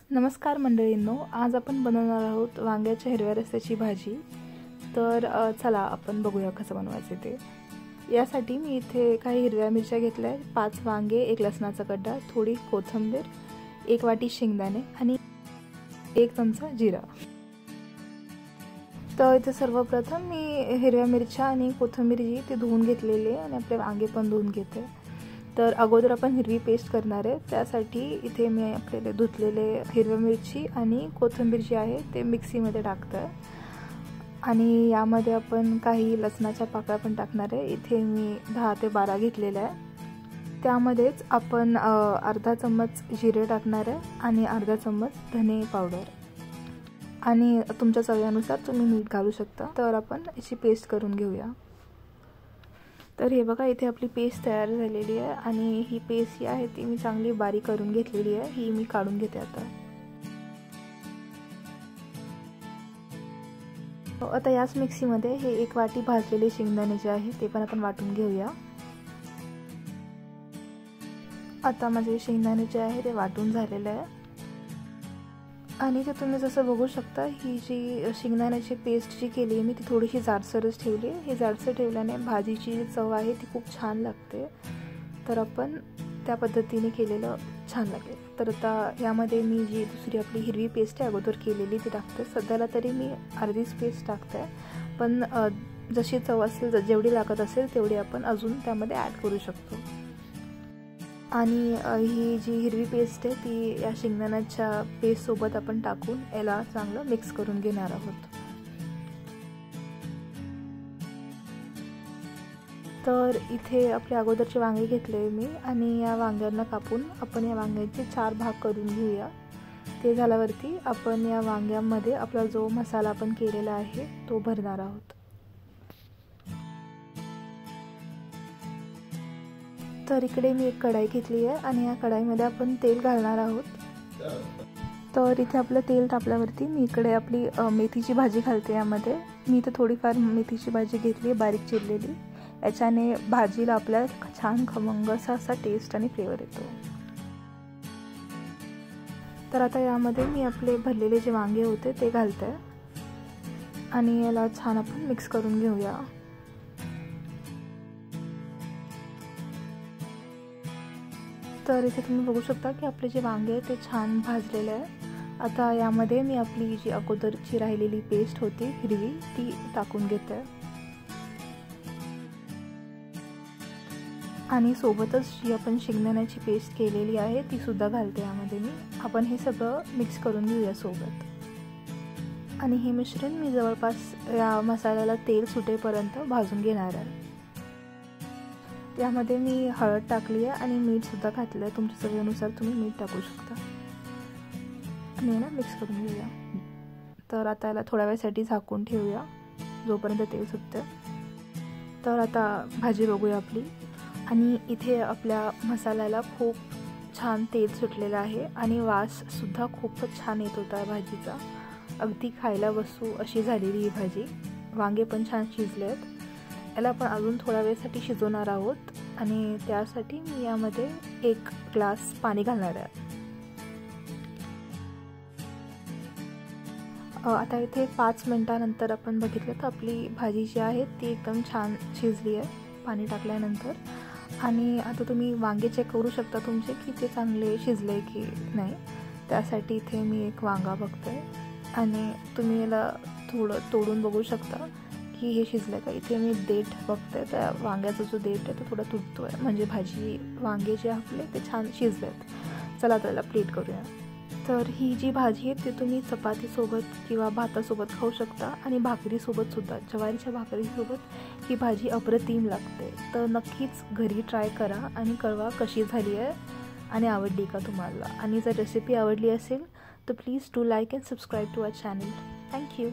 नमस्कार मंडळींनो, आज आपण बनवणार आहोत वांग्याच्या हिरव्या रस्स्याची भाजी। तर चला आपण बघूया कसं बनवायचे ते। यासाठी मी इथे काही हिरव्या मिरच्या घेतल्या, 5 वांगे, 1 लसणाचा गड्डा, थोडी कोथिंबीर, 1 वाटी शेंगदाणे आणि 1 चमचा जिरा। तर इथे सर्वप्रथम मी हिरव्या मिरच्या आणि कोथिंबीर जी ती धुवून घेतलेली आहे आणि आपले वांगे पण धुवून घेते। तर अगोदर आपण हिरवी पेस्ट करणार आहे, त्यासाठी इथे मी आपले धुतलेले हिरवी मिरची आणि कोथिंबीर जी आहे ते मिक्सीमध्ये टाकते आणि यामध्ये आपण काही लसणाच्या पाकळ्या पण टाकणार आहे। इथे मी 10 ते 12 घेतलेल्या आहे। त्यामध्येच आपण अर्धा चम्मच जिरे टाकणार आहे आणि अर्धा चम्मच धने पावडर आणि तुमच्या चवीनुसार तुम्ही मीठ घालू शकता। तर आपण याची पेस्ट करून घेऊया। तर हे बघा, इथे आपली पेस्ट तयार झालेली आहे आणि ही पेस्ट जी आहे ती मी चांगली बारीक करून घेतलेली आहे। ही मी काढून घेते आता याच मिक्सीमध्ये हे 1 वाटी भाजलेले शेंगदाणे जे आहे ते पण आपण वाटून घेऊया। आता माझे शेंगदाणे जे आहे ते वाटून झालेले आहे आणि ते तुम्ही जसं बघू शकता, ही जी शेंगदाण्याची पेस्ट जी केली मी ती थोडीशी जाडसरच ठेवली आहे। हे जाडसर ठेवल्याने भाजीची जी चव आहे ती खूप छान लागते। तर आपण त्या पद्धतीने केलेलं छान लागेल। तर आता यामध्ये मी जी दुसरी आपली हिरवी पेस्ट आहे अगोदर केलेली ती टाकते। सध्याला तरी मी अर्धीच पेस्ट टाकते, पण जशी चव असेल, जेवढी लागत असेल तेवढी आपण अजून त्यामध्ये ॲड करू शकतो। आणि ही जी हिरवी पेस्ट आहे ती या शेंगदाण्याच्या पेस्ट सोबत आपण टाकून याला चांगलं मिक्स करून घेणार आहोत। तर इथे आपले अगोदरचे वांगे घेतले मी आणि या वांग्यांना कापून आपण या वांग्याचे 4 भाग करून घेऊया। ते झाल्यावरती आपण या वांग्यामध्ये आपला जो मसाला आपण केलेला आहे तो भरणार आहोत। तर इकडे मी एक कढाई घेतली आहे आणि या कढाईमध्ये आपण तेल घालणार आहोत। तर इथे आपलं तेल तापल्यावरती मी इकडे आपली मेथीची भाजी घालते। यामध्ये मी इथे थोडीफार मेथीची भाजी घेतली आहे बारीक चिरलेली। याच्याने भाजीला आपल्या छान खमंग असा टेस्ट आणि फ्लेवर येतो। तर आता यामध्ये मी आपले भरलेले जे वांगे होते ते घालते आणि याला छान आपण मिक्स करून घेऊया। तर इथे तुम्ही बघू शकता की आपले जे वांगे आहेत ते छान भाजलेले आहे। आता यामध्ये मी आपली जी अगोदरची राहिलेली पेस्ट होती हिरवी ती टाकून घेते आणि सोबतच जी आपण शेंगदाण्याची पेस्ट केलेली आहे ती सुद्धा घालते यामध्ये मी। आपण हे सगळं मिक्स करून घेऊया सोबत आणि हे मिश्रण मी जवळपास या मसाल्याला तेल सुटेपर्यंत भाजून घेणार आहे। यामध्ये मी हळद टाकली आहे आणि मीठ सुद्धा घातलं आहे। तुमच्या चवीनुसार तुम्ही मीठ टाकू शकता आणि ना मिक्स करून घेऊया। तर आता याला थोड्या वेळासाठी झाकून ठेवूया जोपर्यंत तेल सुटतं। तर आता भाजी बघूया आपली आणि इथे आपल्या मसाल्याला खूप छान तेल सुटलेलं आहे आणि वास सुद्धा खूपच छान येत होता भाजीचा। अगदी खायला बसू अशी झालेली ही भाजी। वांगे पण छान शिजले आहेत। याला आपण अजून थोड्या वेळासाठी शिजवणार आहोत आणि त्यासाठी मी यामध्ये 1 ग्लास पाणी घालणार आहे। आता इथे 5 मिनिटांनंतर आपण बघितलं तर आपली भाजी जी आहे ती एकदम छान शिजली आहे पाणी टाकल्यानंतर। आणि आता तुम्ही वांगे चेक करू शकता तुमचे की ते चांगले शिजले की नाही। त्यासाठी इथे मी 1 वांगा बघते आणि तुम्ही याला थोडं तोडून बघू शकता की हे शिजलं का। इथे मी देठ बघते, त्या वांग्याचा जो देठ आहे तो थोडा तुटतो आहे, म्हणजे भाजी वांगे जे आपले ते छान शिजलेत। चला त्याला प्लेट करूया। तर ही जी भाजी आहे ती तुम्ही चपातीसोबत किंवा भातासोबत खाऊ शकता आणि भाकरीसोबत सुद्धा, ज्वारीच्या भाकरीसोबत ही भाजी अप्रतिम लागते। तर नक्कीच घरी ट्राय करा आणि कळवा कशी झाली आहे आणि आवडली का तुम्हाला। आणि जर रेसिपी आवडली असेल तर please do like and subscribe to our channel. Thank you.